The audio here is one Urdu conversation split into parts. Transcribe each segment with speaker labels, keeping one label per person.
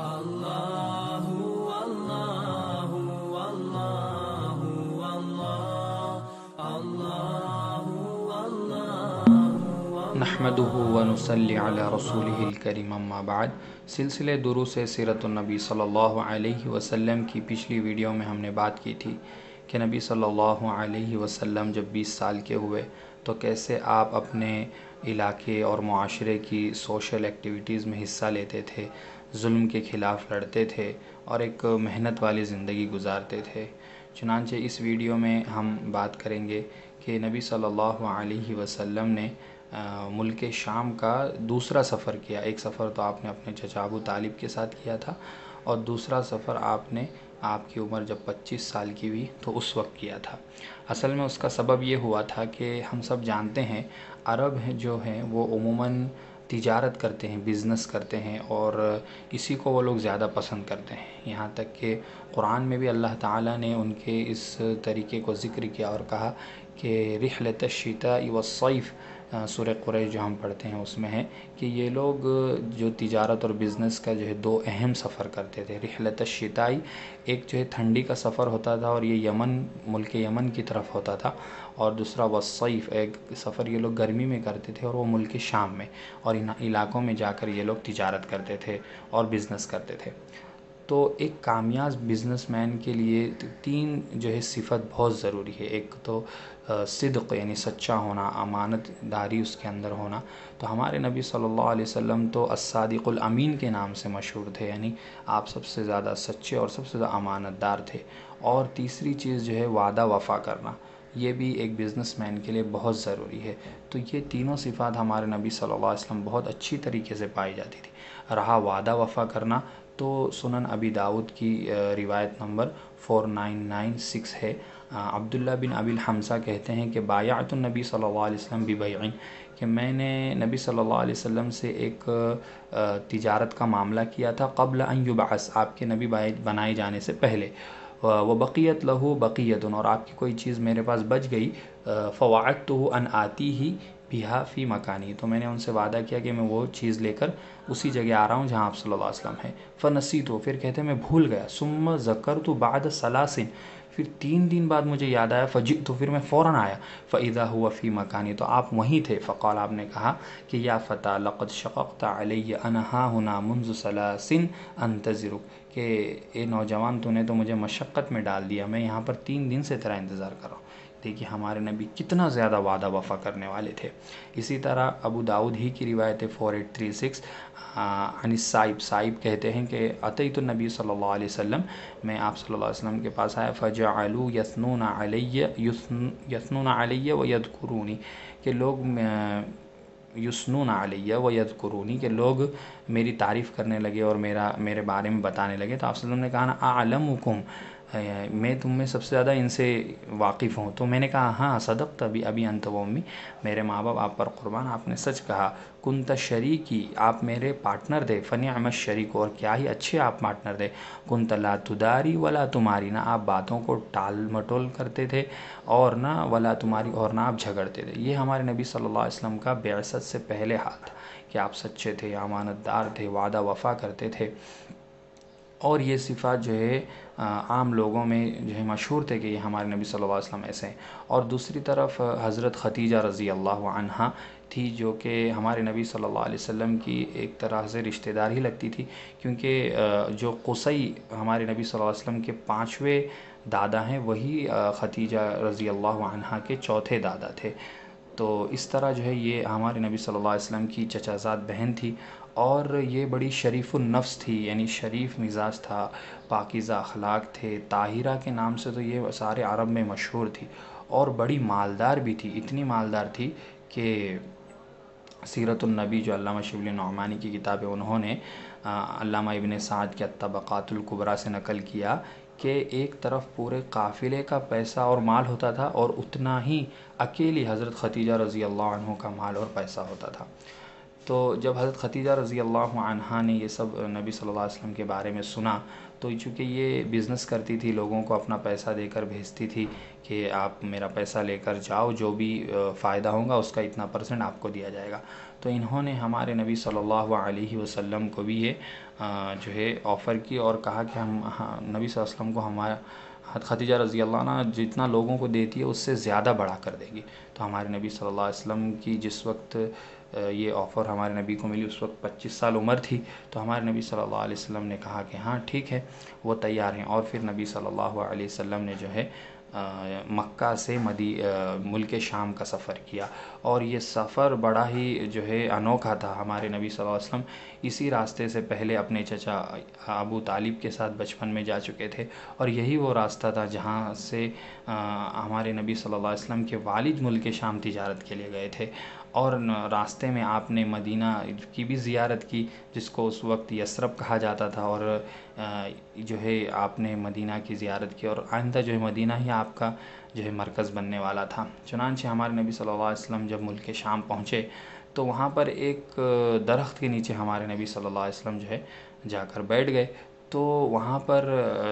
Speaker 1: اللہ اللہ اللہ اللہ اللہ
Speaker 2: نحمده ونصلي على رسوله الکریم اما بعد۔ سلسلے دروس سیرت النبی صلی اللہ علیہ وسلم کی پچھلی ویڈیو میں ہم نے بات کی تھی کہ نبی صلی اللہ علیہ وسلم جب 20 سال کے ہوئے تو کیسے آپ اپنے علاقے اور معاشرے کی سوشل ایکٹیویٹیز میں حصہ لیتے تھے، ظلم کے خلاف لڑتے تھے اور ایک محنت والی زندگی گزارتے تھے۔ چنانچہ اس ویڈیو میں ہم بات کریں گے کہ نبی صلی اللہ علیہ وسلم نے ملک شام کا دوسرا سفر کیا۔ ایک سفر تو آپ نے اپنے چچا ابو طالب کے ساتھ کیا تھا اور دوسرا سفر آپ کی عمر جب 25 سال کی ہوئی تو اس وقت کیا تھا۔ اصل میں اس کا سبب یہ ہوا تھا کہ ہم سب جانتے ہیں عرب جو ہیں وہ عموماً تجارت کرتے ہیں، بزنس کرتے ہیں اور اسی کو وہ لوگ زیادہ پسند کرتے ہیں۔ یہاں تک کہ قرآن میں بھی اللہ تعالیٰ نے ان کے اس طریقے کو ذکر کیا اور کہا کہ رحلۃ الشتاء والصیف، سورہ قریش جو ہم پڑھتے ہیں اس میں ہے کہ یہ لوگ جو تجارت اور بزنس کا جو ہے دو اہم سفر کرتے تھے۔ رحلۃ الشتاء ایک جو ہے ٹھنڈی کا سفر ہوتا تھا اور یہ ملک یمن کی طرف ہوتا تھا، اور دوسرا والصیف ایک سفر یہ لوگ گرمی میں کرتے تھے اور وہ ملک شام میں، اور ان علاقوں میں جا کر یہ لوگ تجارت کرتے تھے اور بزنس کرتے تھے۔ تو ایک کامیاب بزنس مین کے لیے 3 جو ہے صفت بہت ضروری ہے۔ ایک تو صدق یعنی سچا ہونا، امانت داری اس کے اندر ہونا۔ تو ہمارے نبی صلی اللہ علیہ وسلم تو الصادق الامین کے نام سے مشہور تھے، یعنی آپ سب سے زیادہ سچے اور سب سے زیادہ امانت دار تھے۔ اور تیسری چیز جو ہے وعدہ وفا کرنا، یہ بھی ایک بزنس مین کے لیے بہت ضروری ہے۔ تو یہ تینوں صفات ہمارے نبی صلی اللہ علیہ وسلم بہت اچھی طریقے سے پائی جاتی تھی۔ رہا وعدہ وفا کرنا تو سنن ابی داؤد کی روایت نمبر 4996 ہے۔ عبداللہ بن ابی الحمزہ کہتے ہیں کہ بایعت النبی صلی اللہ علیہ وسلم ببیع، کہ میں نے نبی صلی اللہ علیہ وسلم سے ایک تجارت کا معاملہ کیا تھا قبل ان یبعث، آپ کے نبی بنائے جانے سے پہلے۔ وبقیت لہ بقیت، اور آپ کی کوئی چیز میرے پاس بچ گئی، فوعدتہ ان آتیہ بہا فی مکانی، تو میں نے ان سے وعدہ کیا کہ میں وہ چیز لے کر اسی جگہ آ رہا ہوں جہاں آپ صلی اللہ علیہ وسلم ہیں۔ فنسیت، پھر کہتے ہیں میں بھول گیا، ثم ذکرت بعد ثلاث، پھر 3 دن بعد مجھے یاد آیا، فجئت، پھر میں فوراً آیا، فاذا هو فی مکانی، تو آپ وہیں تھے۔ فقال، آپ نے کہا کہ یا فتى لقد شققت علی انا ھاہنا منذ 3 انتظرک، کہ اے نوجوان تو نے تو مجھے مشقت میں ڈال دیا، میں یہاں پر 3 دن سے تیرا انتظار کر رہا ہوں۔ دیکھیے ہمارے نبی کتنا زیادہ وعدہ وفا کرنے والے تھے۔ اسی طرح ابو داؤد ہی کی روایت 4836 عن السائب، سائب کہتے ہیں کہ اتیت النبی صلی اللہ علیہ وسلم، میں آپ صلی اللہ علیہ وسلم کے پاس آیا، فجعلوا یثنون علی ویذکرونی، کہ لوگ یثنون علی ویذکرونی، کہ لوگ میری تعریف کرنے لگے اور میرے بارے میں بتانے لگے۔ تو آپ صلی اللہ علیہ وسلم نے کہا نا اعلمکم، میں تم میں سب سے زیادہ ان سے واقف ہوں۔ تو میں نے کہا ہاں صدقت ابی انت و امی، میرے ماں باپ آپ پر قربان، آپ نے سچ کہا۔ کنت شریکی، آپ میرے پارٹنر تھے، فنعم الشریک، اور کیا ہی اچھے آپ پارٹنر تھے۔ کنت لا تداری ولا تماری، نہ آپ باتوں کو ٹال مٹول کرتے تھے اور نہ ولا تماری، اور نہ آپ جھگڑتے تھے۔ یہ ہمارے نبی صلی اللہ علیہ وسلم کا بعثت سے پہلے حال تھا کہ آپ سچے تھے، امانت دار تھے، وعدہ وفا کرتے تھے، اور یہ صفات جو ہے عام لوگوں میں جو ہے مشہور تھے کہ یہ ہمارے نبی صلی اللہ علیہ وسلم ایسے ہیں۔ اور دوسری طرف حضرت خدیجہ رضی اللہ عنہا تھی، جو کہ ہمارے نبی صلی اللہ علیہ وسلم کی ایک طرح سے رشتہ دار ہی لگتی تھی، کیونکہ جو قصی ہمارے نبی صلی اللہ علیہ وسلم کے 5ویں دادا ہیں، وہی خدیجہ رضی اللہ عنہا کے 4تھے دادا تھے۔ تو اس طرح جو ہے یہ ہمارے نبی صلی اللہ علیہ وسلم کی چچا زاد بہن تھی، اور یہ بڑی شریف النفس تھی، یعنی شریف مزاج تھا، پاکیزہ اخلاق تھے، طاہرہ کے نام سے تو یہ سارے عرب میں مشہور تھی، اور بڑی مالدار بھی تھی، اتنی مالدار تھی کہ سیرت النبی جو علامہ شبلی نعمانی کی کتاب ہے، انہوں نے علامہ ابن سعد کے الطبقات الکبریٰ سے نقل کیا کہ ایک طرف پورے قافلے کا پیسہ اور مال ہوتا تھا، اور اتنا ہی اکیلی حضرت خدیجہ رضی اللہ عنہ کا مال اور پیسہ ہوتا تھا۔ تو جب حضرت خدیجہ رضی اللہ عنہا نے یہ سب نبی صلی اللہ علیہ وسلم کے بارے میں سنا، تو چونکہ یہ بزنس کرتی تھی، لوگوں کو اپنا پیسہ دے کر بھیجتی تھی کہ آپ میرا پیسہ لے کر جاؤ، جو بھی فائدہ ہوگا اس کا اتنا % آپ کو دیا جائے گا۔ تو انہوں نے ہمارے نبی صلی اللہ علیہ وسلم کو بھی یہ جو ہے آفر کی اور کہا کہ ہم نبی صلی اللہ علیہ وسلم کو ہمارا خدیجہ رضی اللہ عنہ جتنا لوگوں کو دیتی ہے اس سے زیادہ بڑھا کر دے گی. تو ہمارے نبی صلی اللہ علیہ وسلم کی جس وقت یہ آفر ہمارے نبی کو ملی اس وقت 25 سال عمر تھی. تو ہمارے نبی صلی اللہ علیہ وسلم نے کہا کہ ہاں ٹھیک ہے وہ تیار ہیں. اور پھر نبی صلی اللہ علیہ وسلم نے جو ہے مکہ سے ملک شام کا سفر کیا اور یہ سفر بڑا ہی جو ہے انوکھا تھا. ہمارے نبی صلی اللہ علیہ وسلم اسی راستے سے پہلے اپنے چچا ابو طالب کے ساتھ بچپن میں جا چکے تھے اور یہی وہ راستہ تھا جہاں سے ہمارے نبی صلی اللہ علیہ وسلم کے والد ملک شام تجارت کے لیے گئے تھے. اور راستے میں آپ نے مدینہ کی بھی زیارت کی جس کو اس وقت یثرب کہا جاتا تھا اور جو ہے آپ نے مدینہ کی زیارت کی اور آئندہ جو ہے مدینہ ہی آپ کا جو ہے مرکز بننے والا تھا. چنانچہ ہمارے نبی صلی اللہ علیہ وسلم جب ملک شام پہنچے تو وہاں پر ایک درخت کے نیچے ہمارے نبی صلی اللہ علیہ وسلم جو ہے جا کر بیٹھ گئے. تو وہاں پر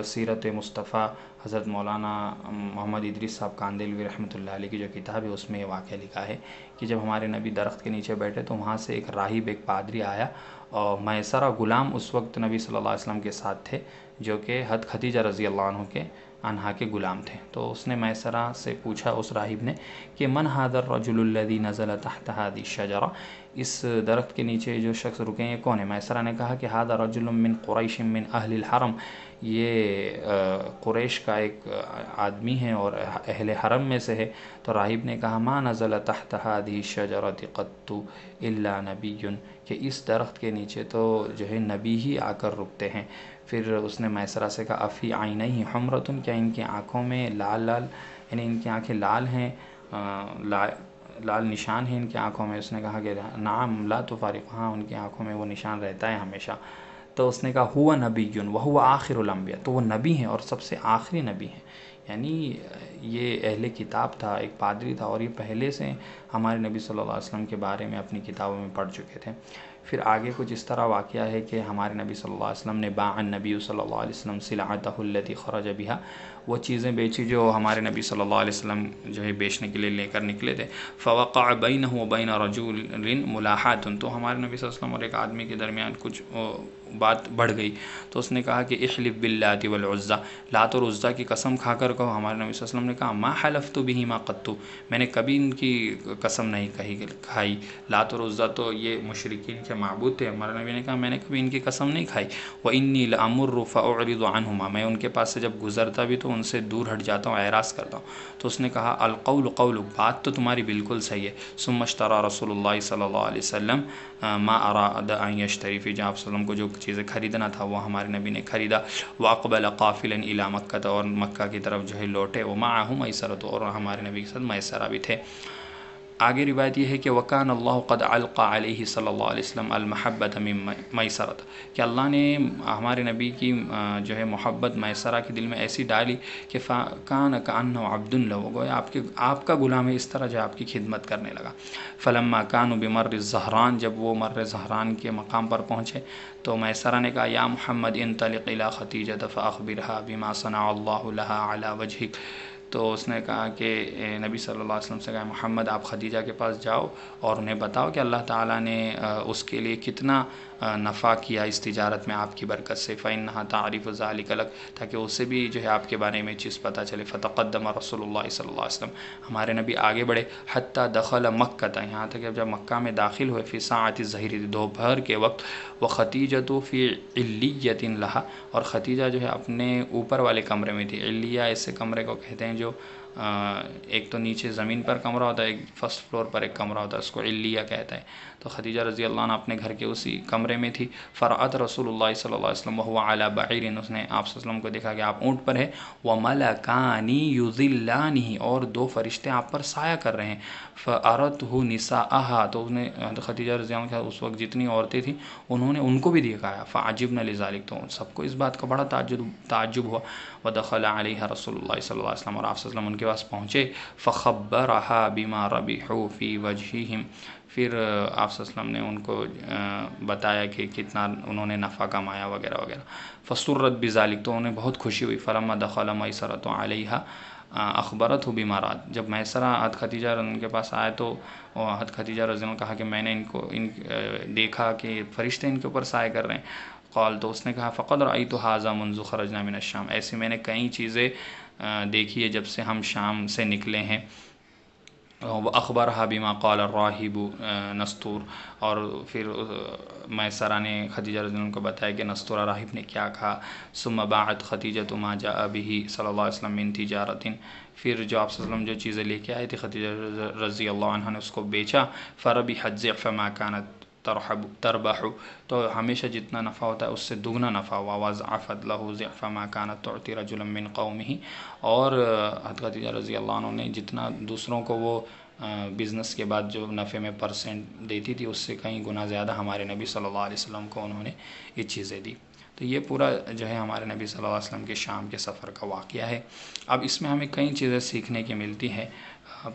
Speaker 2: سیرت مصطفیٰ حضرت مولانا محمد ادریس صاحب کاندھلوی رحمۃ اللہ علیہ کی جو کتاب ہے اس میں یہ واقعہ لکھا ہے کہ جب ہمارے نبی درخت کے نیچے بیٹھے تو وہاں سے ایک راہب ایک پادری آیا اور میسرہ غلام اس وقت نبی صلی اللہ علیہ وسلم کے ساتھ تھے جو کہ حضرت خدیجہ رضی اللہ عنہا کے غلام تھے. تو اس نے میسرہ سے پوچھا اس راہب نے کہ من هذا الرجل الذي نزل تحت هذه الشجرة, اس درخت کے نیچے جو شخص رکے ہیں یہ کون ہے؟ میسرہ نے کہا کہ هذا رجل من قریش من اہل الحرم, یہ قریش کا ایک آدمی ہے اور اہل حرم میں سے ہے. تو راہب نے کہا ما نزل تحت هذه الشجرة قط الا نبی, کہ اس درخت کے نیچے تو جو ہے نبی ہی آ کر رکتے ہیں. پھر اس نے میسرہ سے کہا افی عینیہ حمرۃ, کیا ان کی آنکھوں میں لال یعنی ان کی آنکھیں لال ہیں, لال نشان ہیں ان کی آنکھوں میں؟ اس نے کہا کہ نعم لا تفارق, ہاں ان کی آنکھوں میں وہ نشان رہتا ہے ہمیشہ. تو اس نے کہا ہوا نبی وہو آخر الانبیاء, تو وہ نبی ہیں اور سب سے آخری نبی ہیں. یعنی یہ اہل کتاب تھا, ایک پادری تھا اور یہ پہلے سے ہمارے نبی صلی اللہ علیہ وسلم کے بارے میں اپنی کتابوں میں پڑھ چکے تھے. پھر آگے کچھ اس طرح واقعہ ہے کہ ہمارے نبی صلی اللہ علیہ وسلم نے باع النبی صلی اللہ علیہ وسلم سلعتہ التي خرج بها, وہ چیزیں بیچی جو ہمارے نبی صلی اللہ علیہ وسلم جو ہے بیچنے کے لیے لے کر نکلے تھے. فوقع بینہ وبین رجل ملاحات, تو ہمارے نبی صلی اللہ علیہ وسلم اور ایک آدمی کے درمیان کچھ بات بڑھ گئی. تو اس نے کہا کہ احلف باللات والعزی, لات اور عزیٰ کی قسم کھا کر کہو. ہمارے نبی صلی اللہ علیہ وسلم نے کہا ما حلفت بہما قط, میں نے کبھی ان کی قسم نہیں کھائی. لات اور عزیٰ تو یہ مشرکین کے معبود تھے. ہمارے نبی نے کہا میں نے کبھی ان کی قسم نہیں کھائی. وانی لامر فاعرض عنہما, میں ان کے پاس سے جب گزرتا بھی تو ان سے دور ہٹ جاتا ہوں, اعراض کرتا ہوں. تو اس نے کہا القول قولک, بات تو تمہاری بالکل صحیح ہے. ثم اشترى رسول اللہ صلی اللہ علیہ وسلم ما اراد ان یشتری, فی جہاں وسلم کو جو چیزیں خریدنا تھا وہ ہمارے نبی نے خریدا. واقبل قافلا الی مکہ, اور مکہ کی طرف جو ہے لوٹے. ومعہ میسرۃ, اور ہمارے نبی کے ساتھ میسرہ بھی تھے. آگے روایت یہ ہے کہ وکان اللہ قد علقى علیہ صلی اللہ علیہ وسلم المحبۃ من میسرۃ, کہ اللہ نے ہمارے نبی کی جو ہے محبت میسرہ کے دل میں ایسی ڈالی کہ کان کانہ عبد لہ, گویا آپ کا غلام ہے, اس طرح جو آپ کی خدمت کرنے لگا. فلما کانوا بمر الزہران, جب وہ مر زہران کے مقام پر پہنچے تو میسرہ نے کہا یا محمد انطلق الی خدیجہ فاخبرها بما صنع اللہ لها علی وجهک. تو اس نے کہا کہ نبی صلی اللہ علیہ وسلم سے کہا محمد آپ خدیجہ کے پاس جاؤ اور انہیں بتاؤ کہ اللہ تعالیٰ نے اس کے لیے کتنا نفع کیا اس تجارت میں آپ کی برکت سے. فإنها تعرف ذلك لك, تاکہ اسے بھی جو ہے آپ کے بارے میں چیز پتہ چلے. فتقدم رسول اللہ صلی اللہ علیہ وسلم, ہمارے نبی آگے بڑھے. حتی دخل مکہ, یہاں تک کہ جب مکہ میں داخل ہوئے. فی ساعۃ الظہر, دوپہر کے وقت. وخدیجۃ فی علیۃ لہا, اور خدیجہ جو ہے اپنے اوپر والے کمرے میں تھی. علیہ ایسے کمرے کو کہتے ہیں جو ایک تو نیچے زمین پر کمرہ ہوتا ہے, ایک فرسٹ فلور پر ایک کمرہ ہوتا ہے, اس کو علیہ کہتا ہے. تو خدیجہ رضی اللہ عنہ اپنے گھر کے اسی کمرے میں تھی. فرأت رسول اللہ صلی اللہ علیہ وسلم وهو علی بعیر, اس نے آپ صلی اللہ علیہ وسلم کو دیکھا کہ آپ اونٹ پر ہے. وملکان یظلانہ, اور دو فرشتے آپ پر سایہ کر رہے ہیں. فأرته نساءها, تو اس نے خدیجہ رضی اللہ عنہ اس وقت جتنی عورتیں تھیں انہوں نے ان کو بھی دکھایا. فعجبن لذلک, تو سب کو اس بات کا بڑا تعجب ہوا. ودخل علیہ رسول اللہ صلی اللہ علیہ وسلم, اور آپ صلی اللہ علیہ وسلم ان کے پاس پہنچے. فخبرها بما ربحوا فی وجہہم, پھر آپ صلی اللہ علیہ وسلم نے ان کو بتایا کہ کتنا انہوں نے نفع کمایا وغیرہ وغیرہ. فسرت بذلک, تو انہیں بہت خوشی ہوئی. فلما دخل میسرۃ علیہا, اخبرت ہو بیمارات، جب میسرہ حضرت خدیجہ ان کے پاس آئے تو حضرت خدیجہ رضی اللہ عنہ کہا کہ میں نے دیکھا کہ فرشتے ان کے اوپر سائے کر رہے ہیں۔ قال، تو اس نے کہا فقد رأیت ھذا منذ خرجنا من الشام، ایسی میں نے کئی چیزیں دیکھی ہے جب سے ہم شام سے نکلے ہیں۔ اخبرها بما قال الراہب نستور، اور پھر میسرہ نے خدیجہ رضی اللہ عنہ کو بتایا کہ نستور راہب نے کیا کہا۔ ثم باعت خدیجہ ما جاء به صلی اللہ علیہ وسلم من تجارت، پھر جو آپ صلی اللہ علیہ وسلم جو چیزیں لے کے آئے تھے خدیجہ رضی اللہ عنہ نے اس کو بیچا۔ فربحت ضعف ما كانت تربح، تو ہمیشہ جتنا نفع ہوتا ہے اس سے دگنا نفع ہوا۔ وضعفت له ضعف ما كانت تعطي رجلا من قومه، اور حضرت خدیجہ رضی اللہ عنہ نے جتنا دوسروں کو وہ بزنس کے بعد جو نفع میں پرسنٹ دیتی تھی اس سے کئی گنا زیادہ ہمارے نبی صلی اللہ علیہ وسلم کو انہوں نے یہ چیزیں دی۔ تو یہ پورا جو ہے ہمارے نبی صلی اللہ علیہ وسلم کے شام کے سفر کا واقعہ ہے۔ اب اس میں ہمیں کئی چیزیں سیکھنے کی ملتی ہیں۔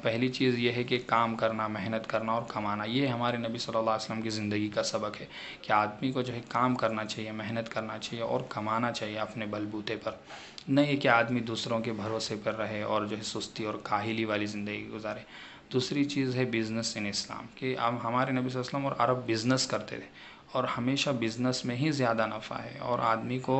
Speaker 2: پہلی چیز یہ ہے کہ کام کرنا، محنت کرنا اور کمانا، یہ ہمارے نبی صلی اللہ علیہ وسلم کی زندگی کا سبق ہے کہ آدمی کو جو ہے کام کرنا چاہیے، محنت کرنا چاہیے اور کمانا چاہیے اپنے بل بوتے پر، نہیں کہ آدمی دوسروں کے بھروسے پر رہے اور جو ہے سستی اور کاہلی والی زندگی گزارے۔ دوسری چیز ہے بزنس ان اسلام، کہ اب ہمارے نبی صلی اللہ علیہ وسلم اور عرب بزنس کرتے تھے اور ہمیشہ بزنس میں ہی زیادہ نفع ہے، اور آدمی کو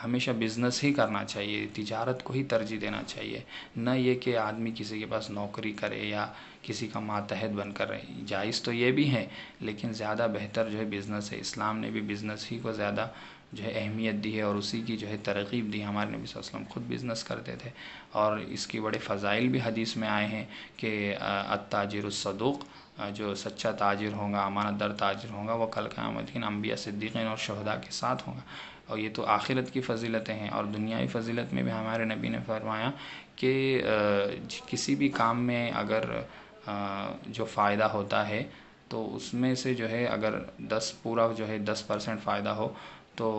Speaker 2: ہمیشہ بزنس ہی کرنا چاہیے، تجارت کو ہی ترجیح دینا چاہیے، نہ یہ کہ آدمی کسی کے پاس نوکری کرے یا کسی کا ماتحت بن کر رہے۔ جائز تو یہ بھی ہے لیکن زیادہ بہتر جو ہے بزنس ہے۔ اسلام نے بھی بزنس ہی کو زیادہ جو ہے اہمیت دی ہے اور اسی کی جو ہے ترغیب دی۔ ہمارے نبی صلی اللہ علیہ وسلم خود بزنس کرتے تھے اور اس کی بڑے فضائل بھی حدیث میں آئے ہیں کہ التاجر الصدوق، جو سچا تاجر ہوگا، امانت دار تاجر ہوگا، وہ کل قیامت دن انبیاء، صدیقین اور شہداء کے ساتھ ہوگا۔ اور یہ تو آخرت کی فضیلتیں ہیں، اور دنیاوی فضیلت میں بھی ہمارے نبی نے فرمایا کہ کسی بھی کام میں اگر جو فائدہ ہوتا ہے تو اس میں سے جو ہے اگر 10% فائدہ ہو تو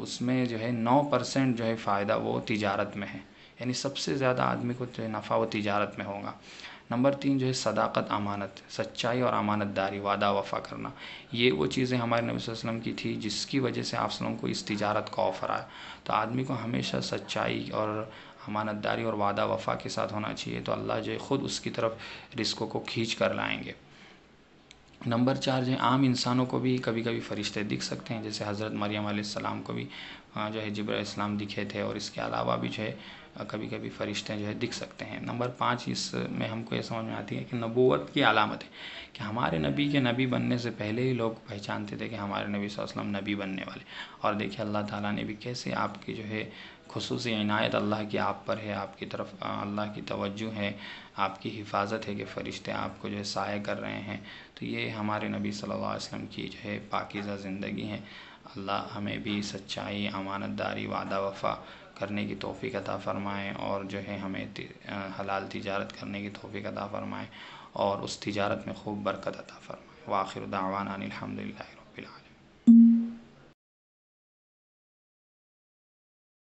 Speaker 2: اس میں جو ہے 9% جو ہے فائدہ وہ تجارت میں ہے، یعنی سب سے زیادہ آدمی کو جو ہے نفع وہ تجارت میں ہوگا۔ نمبر 3 جو ہے صداقت، امانت، سچائی اور امانت داری، وعدہ وفا کرنا، یہ وہ چیزیں ہمارے نبی صلی اللہ علیہ وسلم کی تھی جس کی وجہ سے آپ صلی اللہ علیہ وسلم کو اس تجارت کا آفر آیا۔ تو آدمی کو ہمیشہ سچائی اور امانت داری اور وعدہ وفا کے ساتھ ہونا چاہیے، تو اللہ جو ہے خود اس کی طرف رزقوں کو کھینچ کر لائیں گے۔ نمبر 4 جو ہے عام انسانوں کو بھی کبھی کبھی فرشتے دکھ سکتے ہیں، جیسے حضرت مریم علیہ السلام کو بھی جو ہے جبرائیل علیہ السلام دکھے تھے، اور اس کے علاوہ بھی جو ہے کبھی کبھی فرشتے جو ہے دکھ سکتے ہیں۔ نمبر 5 اس میں ہم کو یہ سمجھ میں آتی ہے کہ نبوت کی علامت ہے کہ ہمارے نبی کے نبی بننے سے پہلے ہی لوگ پہچانتے تھے کہ ہمارے نبی صلی اللہ علیہ وسلم نبی بننے والے، اور دیکھیں اللہ تعالیٰ نے بھی کیسے آپ کی جو ہے خصوصی عنایت اللہ کی آپ پر ہے، آپ کی طرف اللہ کی توجہ ہے، آپ کی حفاظت ہے کہ فرشتے آپ کو جو ہے سایہ کر رہے ہیں۔ تو یہ ہمارے نبی صلی اللہ علیہ وسلم کی جو ہے پاکیزہ زندگی ہے۔ اللہ ہمیں بھی سچائی، امانت داری، وعدہ وفا کرنے کی توفیق عطا فرمائے، اور جو ہے ہمیں حلال تجارت کرنے کی توفیق عطا فرمائے اور اس تجارت میں خوب برکت عطا فرمائے۔ وآخر دعوانا الحمدللہ رب العالمین۔